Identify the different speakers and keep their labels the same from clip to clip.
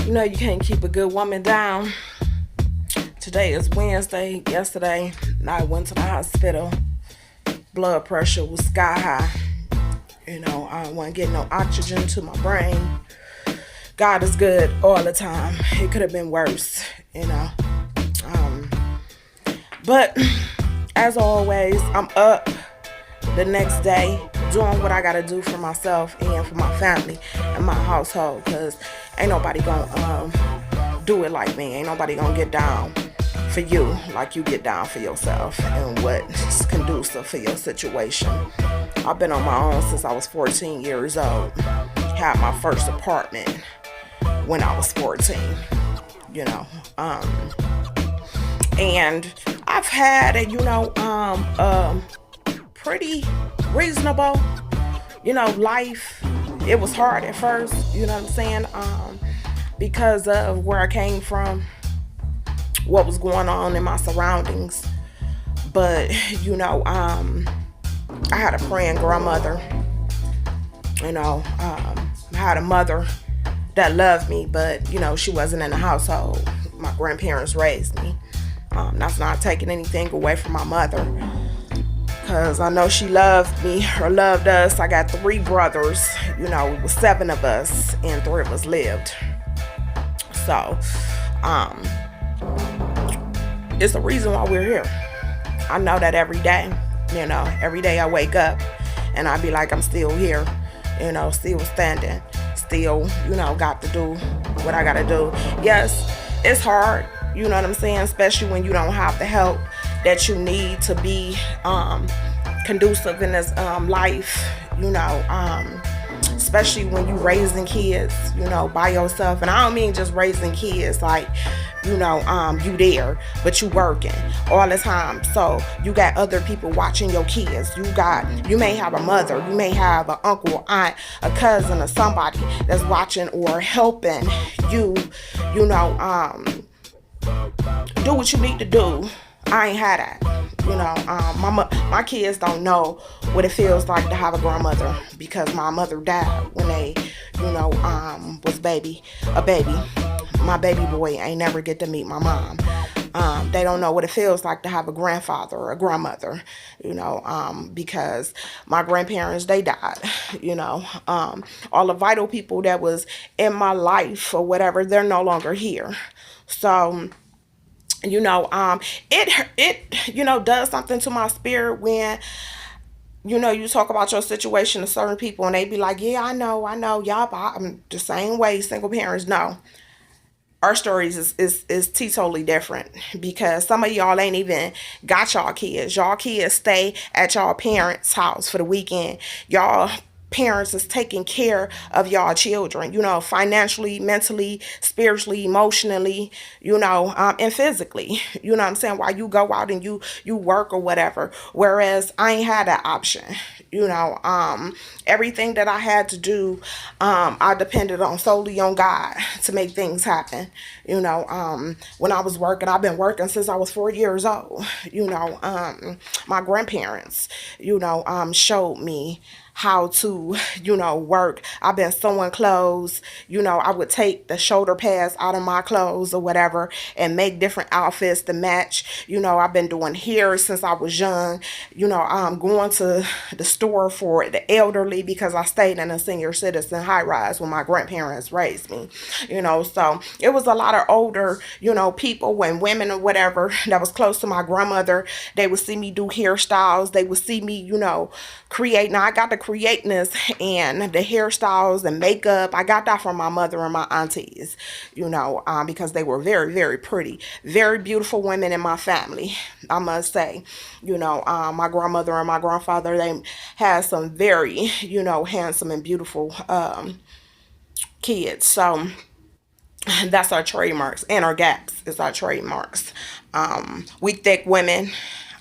Speaker 1: You know you can't keep a good woman down. Today is Wednesday. Yesterday, I went to the hospital. Blood pressure was sky high. I wasn't getting no oxygen to my brain. God is good all the time. It could have been worse, you know. Um, but as always, I'm up the next day doing what I gotta do for myself and for my family and my household, because ain't nobody gonna do it like me. Ain't nobody gonna get down for you like you get down for yourself and what's conducive for your situation. I've been on my own since I was 14 years old. Had my first apartment when I was 14, you know. And I've had pretty reasonable, life. It was hard at first, you know what I'm saying? Because of where I came from, what was going on in my surroundings. But, I had a praying grandmother, I had a mother that loved me, but, she wasn't in the household. My grandparents raised me. That's not taking anything away from my mother, because I know she loved me or loved us. I got three brothers, it was seven of us, and three of us lived. So, it's the reason why we're here. I know that every day. Every day I wake up and I be like, I'm still here, still standing, still, got to do what I got to do. Yes, it's hard, you know what I'm saying? Especially when you don't have the help that you need to be conducive in this life, especially when you raising kids, by yourself. And I don't mean just raising kids like, you there, but you working all the time. So you got other people watching your kids. You may have a mother, you may have an uncle, aunt, a cousin, or somebody that's watching or helping you, do what you need to do. I ain't had that. My kids don't know what it feels like to have a grandmother, because my mother died when they, was a baby. My baby boy ain't never get to meet my mom. They don't know what it feels like to have a grandfather or a grandmother, because my grandparents, they died, all the vital people that was in my life or whatever, they're no longer here. So, it does something to my spirit when, you talk about your situation to certain people and they be like, yeah, I know, y'all, but I'm the same way single parents know. Our stories is totally different, because some of y'all ain't even got y'all kids. Y'all kids stay at y'all parents' house for the weekend. Y'all parents is taking care of y'all children, financially, mentally, spiritually, emotionally, and physically, what I'm saying, while you go out and you work or whatever. Whereas I ain't had that option. Everything that I had to do, I depended on solely on God to make things happen. When I was working, I've been working since I was 4 years old. My grandparents, showed me how to, work. I've been sewing clothes. I would take the shoulder pads out of my clothes or whatever and make different outfits to match. I've been doing hair since I was young. I'm going to the store for the elderly, because I stayed in a senior citizen high rise when my grandparents raised me. So it was a lot of older, people and women or whatever that was close to my grandmother. They would see me do hairstyles. They would see me, create. Now I got the createness and the hairstyles and makeup. I got that from my mother and my aunties, because they were very, very pretty, very beautiful women in my family, I must say. My grandmother and my grandfather, they had some very, handsome and beautiful kids. So that's our trademarks, and our gaps is our trademarks. We thick women.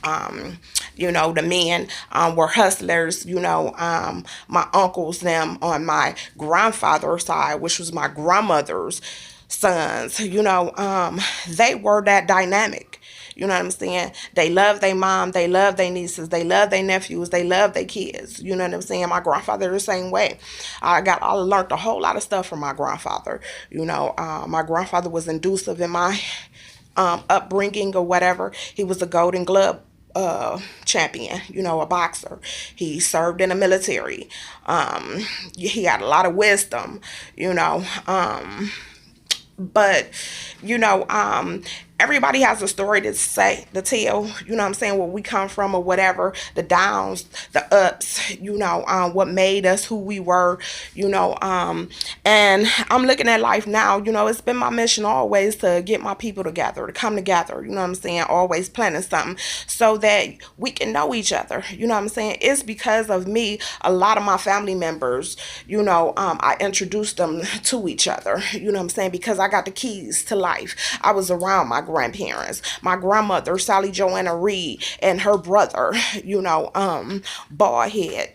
Speaker 1: The men were hustlers. My uncles, them on my grandfather's side, which was my grandmother's sons, they were that dynamic. You know what I'm saying? They love their mom, they love their nieces, they love their nephews, they love their kids. You know what I'm saying? My grandfather the same way. I learned a whole lot of stuff from my grandfather. My grandfather was inducive in my upbringing or whatever. He was a Golden Glove champion, a boxer. He served in the military. He had a lot of wisdom, you know. But everybody has a story to tell, you know what I'm saying, where we come from or whatever, the downs, the ups, what made us who we were, and I'm looking at life now. It's been my mission always to get my people together, to come together, you know what I'm saying, always planning something so that we can know each other, you know what I'm saying. It's because of me, a lot of my family members, I introduced them to each other, you know what I'm saying, because I got the keys to life. I was around my grandparents, my grandmother, Sally Joanna Reed, and her brother, bald head.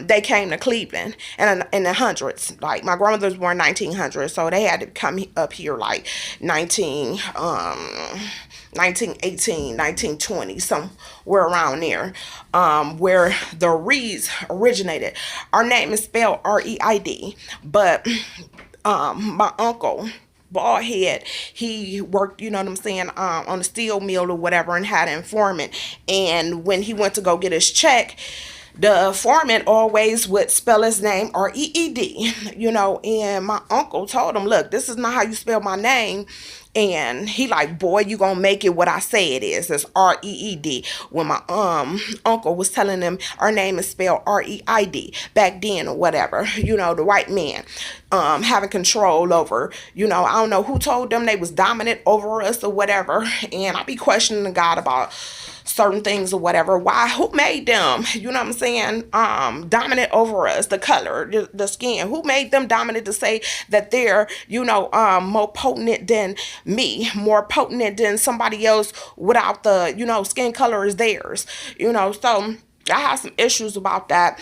Speaker 1: They came to Cleveland in the hundreds. Like, my grandmother was born 1900, so they had to come up here like 1918, 1920, somewhere around there, where the Reeds originated. Our name is spelled Reid, but my uncle, bald head, he worked, you know what I'm saying, on a steel mill or whatever, and had an informant. And when he went to go get his check, the foreman always would spell his name Reed, and my uncle told him, look, this is not how you spell my name. And he like, boy, you gonna make it what I say it is. It's Reed. When my uncle was telling him our name is spelled Reid back then or whatever, the white man having control over, I don't know who told them they was dominant over us or whatever. And I be questioning God about certain things or whatever. Why? Who made them? You know what I'm saying? Dominant over us. The color, the skin. Who made them dominant to say that they're, more potent than me, more potent than somebody else without the, skin color is theirs. So I have some issues about that.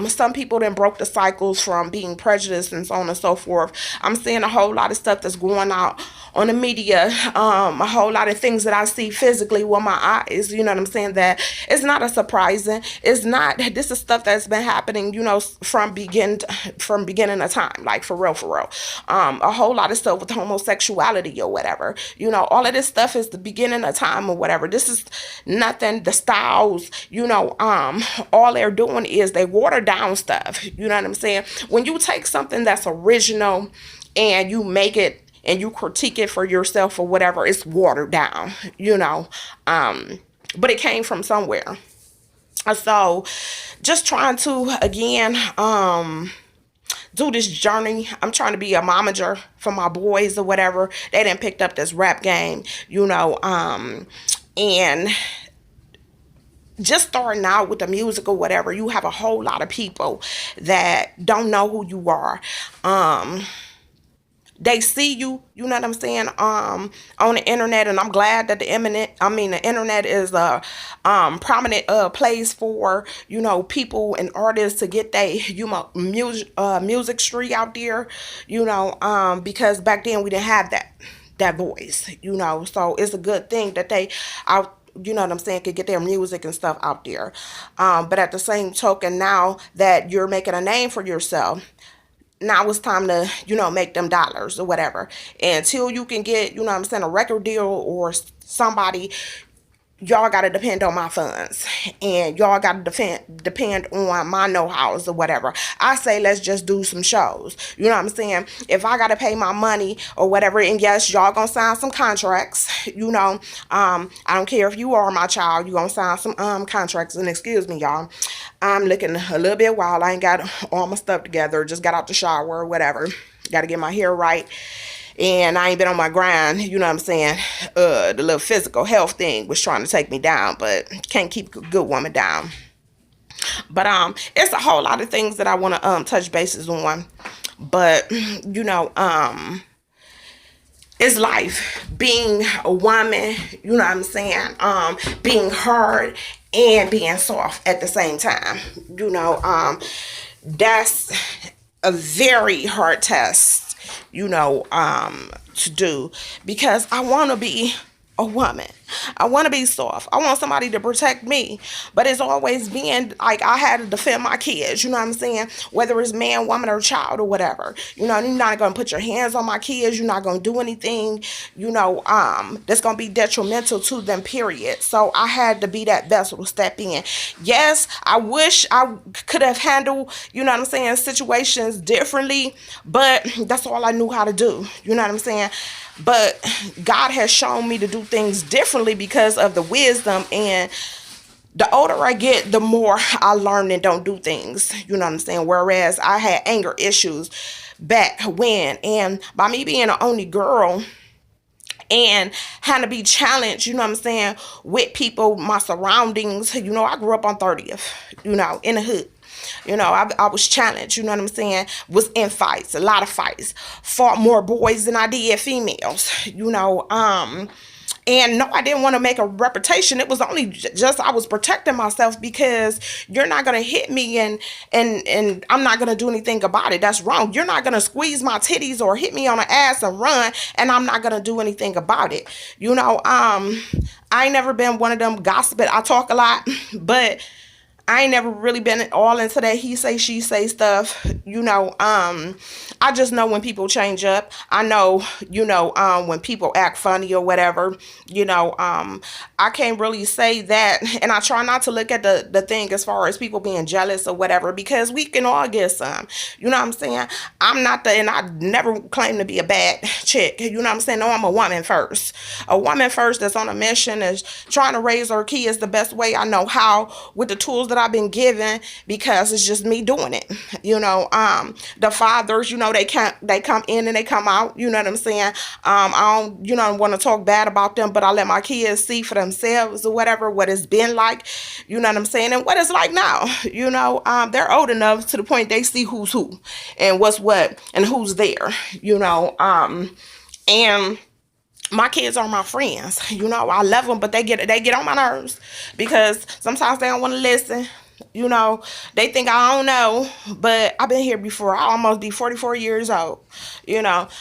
Speaker 1: Some people then broke the cycles from being prejudiced and so on and so forth. I'm seeing a whole lot of stuff that's going out on the media, a whole lot of things that I see physically with my eyes, you know what I'm saying, that it's not a surprising. It's not, this is stuff that's been happening, from beginning of time, like for real, for real. A whole lot of stuff with homosexuality or whatever, all of this stuff is the beginning of time or whatever. This is nothing, the styles, all they're doing is they water down stuff, you know what I'm saying. When you take something that's original and you make it and you critique it for yourself or whatever, it's watered down, but it came from somewhere. So just trying to, again, do this journey. I'm trying to be a momager for my boys or whatever. They didn't picked up this rap game, and just starting out with the music or whatever, you have a whole lot of people that don't know who you are. They see you, you know what I'm saying, on the internet, and I'm glad that the internet is a prominent place for, people and artists to get their, music street out there, because back then we didn't have that voice, so it's a good thing that they out, you know what I'm saying, could get their music and stuff out there. But at the same token, now that you're making a name for yourself, now it's time to, make them dollars or whatever. Until you can get, you know what I'm saying, a record deal or somebody, y'all got to depend on my funds, and y'all got to depend on my know-hows or whatever. I say, let's just do some shows. You know what I'm saying? If I got to pay my money or whatever, and yes, y'all gonna sign some contracts, I don't care if you are my child, you gonna sign some contracts. And excuse me, y'all, I'm looking a little bit wild. I ain't got all my stuff together, just got out the shower or whatever. Got to get my hair right. And I ain't been on my grind, you know what I'm saying? The little physical health thing was trying to take me down, but can't keep a good woman down. But it's a whole lot of things that I want to touch bases on. But it's life. Being a woman, you know what I'm saying? Being hard and being soft at the same time. That's a very hard test. to do, because I want to be a woman. I want to be soft. I want somebody to protect me. But it's always been like I had to defend my kids. You know what I'm saying? Whether it's man, woman, or child or whatever. You're not going to put your hands on my kids. You're not going to do anything, that's going to be detrimental to them, period. So I had to be that vessel to step in. Yes, I wish I could have handled, situations differently. But that's all I knew how to do. You know what I'm saying? But God has shown me to do things differently because of the wisdom, and the older I get, the more I learn and don't do things. You know what I'm saying? Whereas I had anger issues back when, and by me being an only girl and had to be challenged, with people, my surroundings. I grew up on 30th, in the hood. I was challenged, you know what I'm saying? Was in fights, a lot of fights. Fought more boys than I did females, and no, I didn't want to make a reputation. It was only just I was protecting myself, because you're not gonna hit me and I'm not gonna do anything about it. That's wrong. You're not gonna squeeze my titties or hit me on the ass and run, and I'm not gonna do anything about it. I ain't never been one of them gossiping. I talk a lot, but I ain't never really been all into that he say, she say stuff. I just know when people change up. I know, when people act funny or whatever, I can't really say that. And I try not to look at the thing as far as people being jealous or whatever, because we can all get some. You know what I'm saying? I'm not and I never claim to be a bad chick. You know what I'm saying? No, I'm a woman first. A woman first that's on a mission, is trying to raise her kids the best way I know how, with the tools that I've been given, because it's just me doing it. The fathers, they come in and they come out. You know what I'm saying? I don't, want to talk bad about them, but I let my kids see for themselves or whatever, what it's been like. You know what I'm saying? And what it's like now. They're old enough to the point they see who's who and what's what and who's there. And my kids are my friends. I love them, but they get on my nerves, because sometimes they don't want to listen. They think I don't know, but I've been here before. I almost be 44 years old,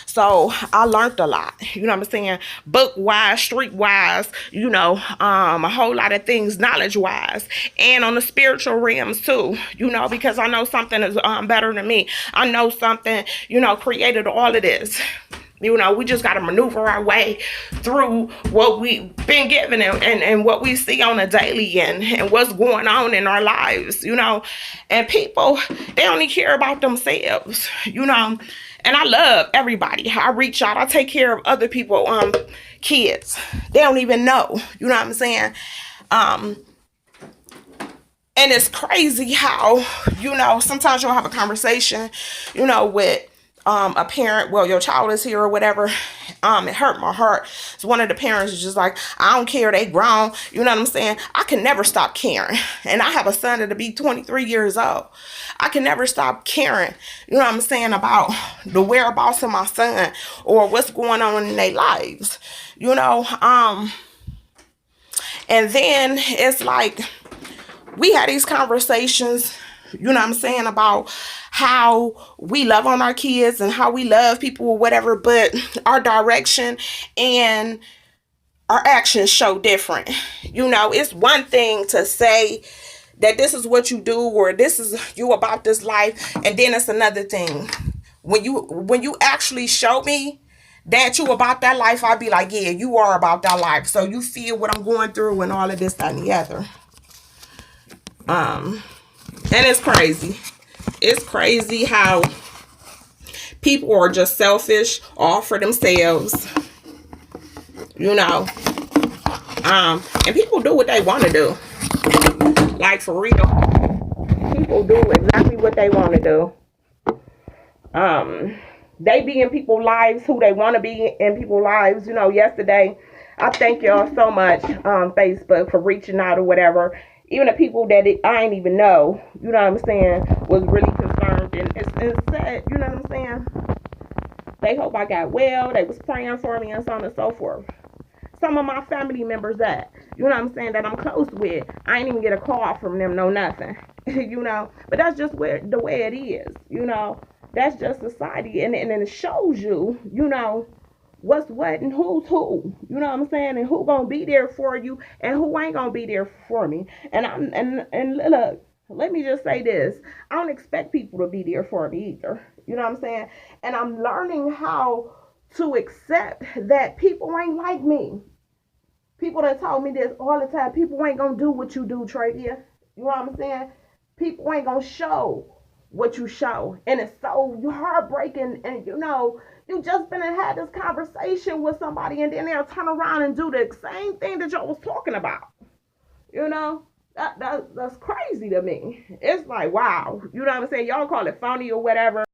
Speaker 1: so I learned a lot, what I'm saying? Book wise, street wise, a whole lot of things, knowledge wise, and on the spiritual realms too, because I know something is better than me. I know something, created all of this. We just got to maneuver our way through what we've been given, and what we see on a daily, and what's going on in our lives, and people, they only care about themselves, and I love everybody. I reach out, I take care of other people, kids. They don't even know, you know what I'm saying? And it's crazy how, sometimes you'll have a conversation, with a parent, well, your child is here or whatever. It hurt my heart. So one of the parents is just like, I don't care, they grown. You know what I'm saying? I can never stop caring. And I have a son that'll be 23 years old. I can never stop caring, you know what I'm saying, about the whereabouts of my son or what's going on in their lives, and then it's like, we had these conversations, you know what I'm saying, about how we love on our kids and how we love people or whatever, but our direction and our actions show different. It's one thing to say that this is what you do, or this is you about this life, and then it's another thing when you actually show me that you about that life. I'll be like, yeah, you are about that life, so you feel what I'm going through and all of this, that, and the other. And it's crazy. It's crazy how people are just selfish, all for themselves, and people do what they want to do. Like, for real. People do exactly what they want to do. They be in people's lives who they want to be in people's lives. Yesterday, I thank y'all so much on Facebook for reaching out or whatever. Even the people that I ain't even know, you know what I'm saying, was really concerned. And it's sad, you know what I'm saying? They hope I got well. They was praying for me and so on and so forth. Some of my family members that, you know what I'm saying, that I'm close with, I ain't even get a call from them, no nothing, But that's just the way it is, That's just society. And it shows you, what's what and who's who. You know what I'm saying? And who gonna be there for you and who ain't gonna be there for me. And look, let me just say this. I don't expect people to be there for me either. You know what I'm saying? And I'm learning how to accept that people ain't like me. People that told me this all the time. People ain't gonna do what you do, Travia. You know what I'm saying? People ain't gonna show what you show, and it's so heartbreaking. And you just been and had this conversation with somebody, and then they'll turn around and do the same thing that y'all was talking about. You know, that's crazy to me. It's like, wow. You know what I'm saying? Y'all call it funny or whatever.